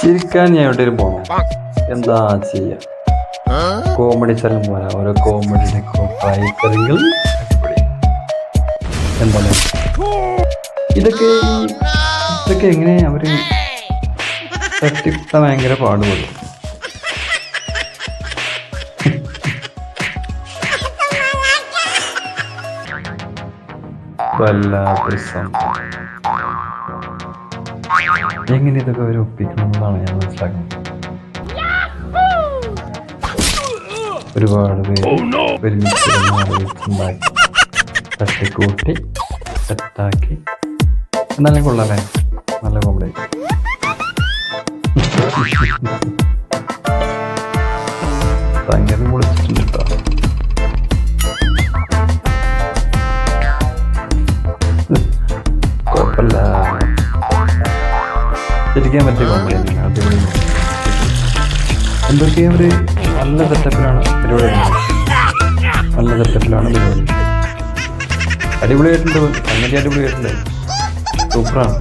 ചിരിക്കാൻ ഞാൻ എവിടെയും പോകണം, എന്താ ചെയ്യാ? കോമഡി സ്ഥലം പോലെ ഓരോ കോമഡിയുടെ കോപ്പായിക്കറികൾ എന്താണ് ഇതൊക്കെ ഇതൊക്കെ എങ്ങനെ അവര് തട്ടിപ്പിട്ട ഭയങ്കര പാടുപെടും. വല്ലാത്തൊരു സംഭവം. എങ്ങനെ ഇതൊക്കെ അവർ ഒപ്പിക്കണമെന്നാണ് ഞാൻ മനസ്സിലാക്കുന്നത്. ഒരുപാട് പേര് ഒരുമിച്ച് ആലോചിച്ചുണ്ടാക്കി തട്ടിക്കൂട്ടി സെറ്റാക്കി. എന്നാലും കൊള്ളാല്ലേ, നല്ല കോമഡി. സംഗതി പൊളിച്ചിട്ടുണ്ട് കേട്ടോ. കുഴപ്പമില്ല, ചിരിക്കാൻ പറ്റിയ കോമഡി തന്നെ. അടിപൊളി. എന്തൊക്കെയാ ഒരു നല്ല സെറ്റപ്പിലാണ് പരിപാടി, നല്ല സെറ്റപ്പിലാണ് പരിപാടി. അടിപൊളിയായിട്ടുണ്ട്, സംഗതി അടിപൊളിയായിട്ടുണ്ട്, സൂപ്പറാണ്.